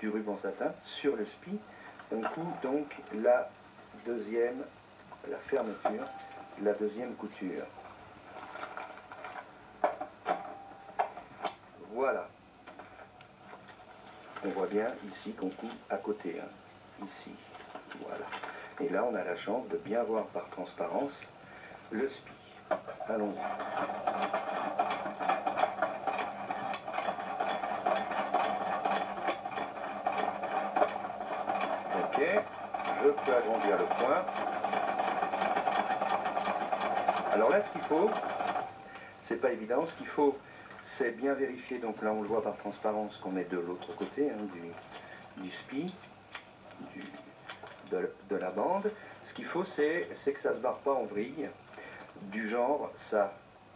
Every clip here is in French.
du ruban satin sur le spi. On coud donc la fermeture, la deuxième couture. Voilà. On voit bien ici qu'on coud à côté, hein. Ici, voilà. Et là, on a la chance de bien voir par transparence le spi. Allons-y. Ok, je peux agrandir le point. Alors là, ce qu'il faut, c'est pas évident, ce qu'il faut, c'est bien vérifier, donc là on le voit par transparence qu'on est de l'autre côté, hein, du spi, de la bande. Ce qu'il faut, c'est que ça ne se barre pas en vrille, du genre ça.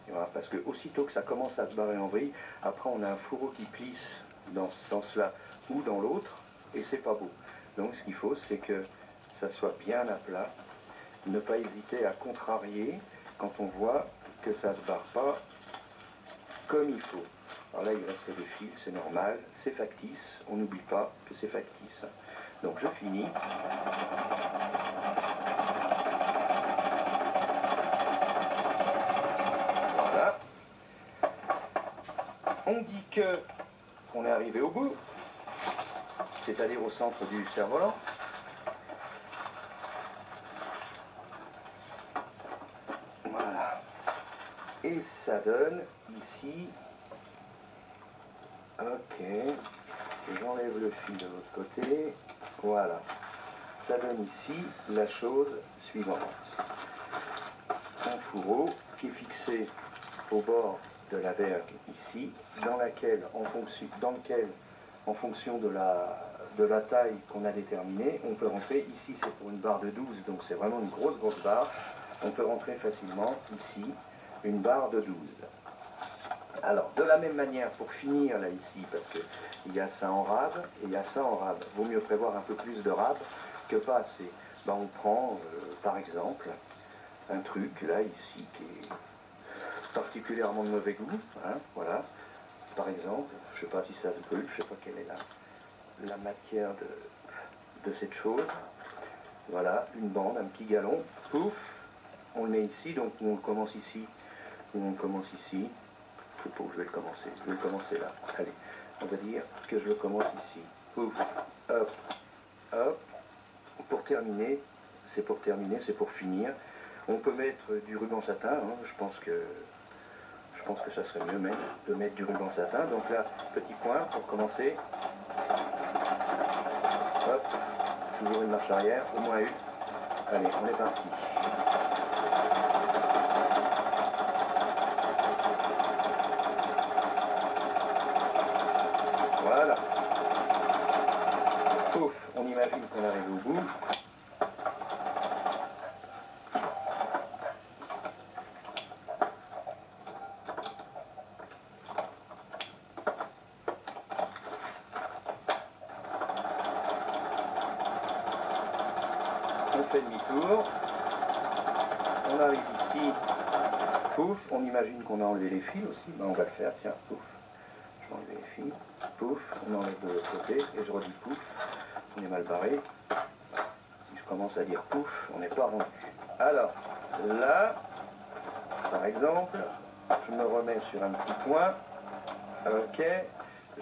Voilà, parce que aussitôt que ça commence à se barrer en vrille, après on a un fourreau qui plisse dans ce sens-là ou dans l'autre, et c'est pas beau. Donc ce qu'il faut, c'est que ça soit bien à plat, ne pas hésiter à contrarier quand on voit que ça ne se barre pas comme il faut. Alors là, il reste des fils, c'est normal, c'est factice, on n'oublie pas que c'est factice. Donc je finis. Voilà. On dit que on est arrivé au bout, c'est-à-dire au centre du cerf-volant. Voilà. Et ça donne ici. Ok. J'enlève le fil de l'autre côté. Voilà. Ça donne ici la chose suivante. Un fourreau qui est fixé au bord de la vergue ici, dans lequel, en fonction de la taille qu'on a déterminée, on peut rentrer, ici c'est pour une barre de 12, donc c'est vraiment une grosse barre, on peut rentrer facilement ici une barre de 12. Alors, de la même manière, pour finir là ici, parce qu'il y a ça en rab et il y a ça en rab, vaut mieux prévoir un peu plus de rab que pas assez. Ben, on prend, par exemple, un truc là ici qui est particulièrement de mauvais goût, hein, voilà. Par exemple, je ne sais pas si ça se brûle, je ne sais pas quelle est la matière de cette chose. Voilà, une bande, un petit galon, pouf, on le met ici, donc on commence ici, ou on commence ici. Je sais pas où je vais le commencer. Je vais le commencer là. Allez, on va dire que je le commence ici. Pouf, hop, hop. Pour terminer, c'est pour finir. On peut mettre du ruban satin. Hein. Je pense que ça serait mieux même de mettre du ruban satin. Donc là, petit point pour commencer. Hop, toujours une marche arrière, au moins une. Allez, on est parti. Voilà. Pouf, on imagine qu'on arrive au bout. On fait demi-tour. On arrive ici. Pouf, on imagine qu'on a enlevé les fils aussi. Ben, on va le faire, tiens, pouf. Je vais enlever les fils. Pouf, on enlève de l'autre côté. Et je redis pouf. On est mal barré. Si je commence à dire pouf, on n'est pas rendu. Alors, là, par exemple, je me remets sur un petit point. Ok,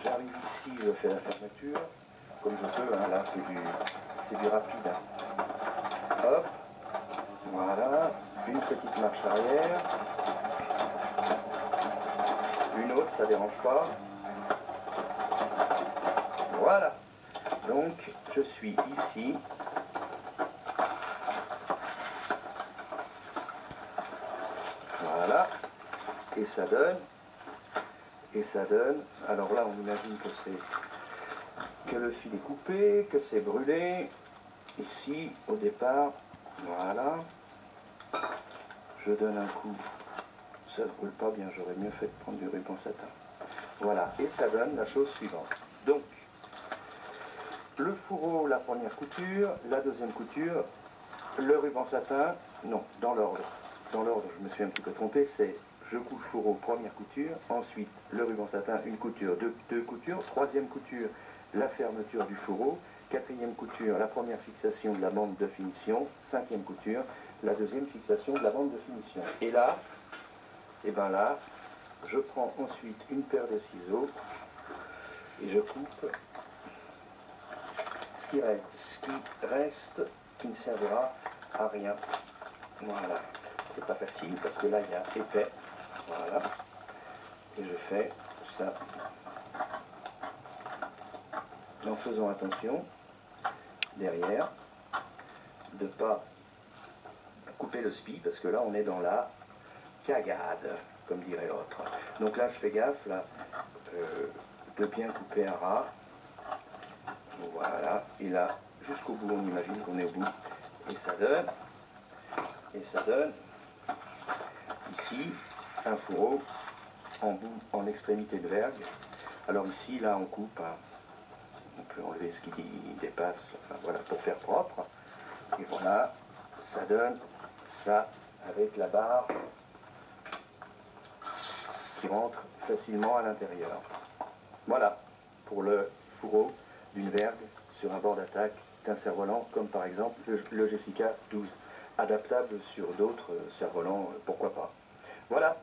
j'arrive ici, je fais la fermeture. Comme je peux, hein, là c'est du rapide. Hein. Hop, voilà, une petite marche arrière. Une autre, ça ne dérange pas. Voilà. Donc, je suis ici. Voilà. Et ça donne. Alors là, on imagine que le fil est coupé, que c'est brûlé. Ici, au départ, voilà. Je donne un coup. Ça ne brûle pas bien, j'aurais mieux fait de prendre du ruban satin. Voilà, et ça donne la chose suivante. Donc, le fourreau, la première couture, la deuxième couture, le ruban satin, non, dans l'ordre. Dans l'ordre, je me suis un petit peu trompé, c'est je couds le fourreau, première couture, ensuite le ruban satin, une couture, deux coutures, troisième couture, la fermeture du fourreau, quatrième couture, la première fixation de la bande de finition, cinquième couture, la deuxième fixation de la bande de finition. Et là, et ben là, je prends ensuite une paire de ciseaux et je coupe ce qui reste, qui ne servira à rien. Voilà, c'est pas facile parce que là il y a épais. Voilà, et je fais ça en faisant attention derrière de ne pas couper le spi parce que là on est dans la cagade, comme dirait l'autre. Donc là je fais gaffe là, de bien couper un ras. Voilà, et là jusqu'au bout, on imagine qu'on est au bout, et ça donne ici un fourreau en bout, en extrémité de vergue. Alors ici là on coupe, hein, on peut enlever ce qui dépasse, enfin, voilà, pour faire propre, et voilà, ça donne ça avec la barre qui rentre facilement à l'intérieur. Voilà pour le fourreau d'une vergue sur un bord d'attaque d'un cerf-volant, comme par exemple le Jessica 12, adaptable sur d'autres cerfs-volants, pourquoi pas. Voilà.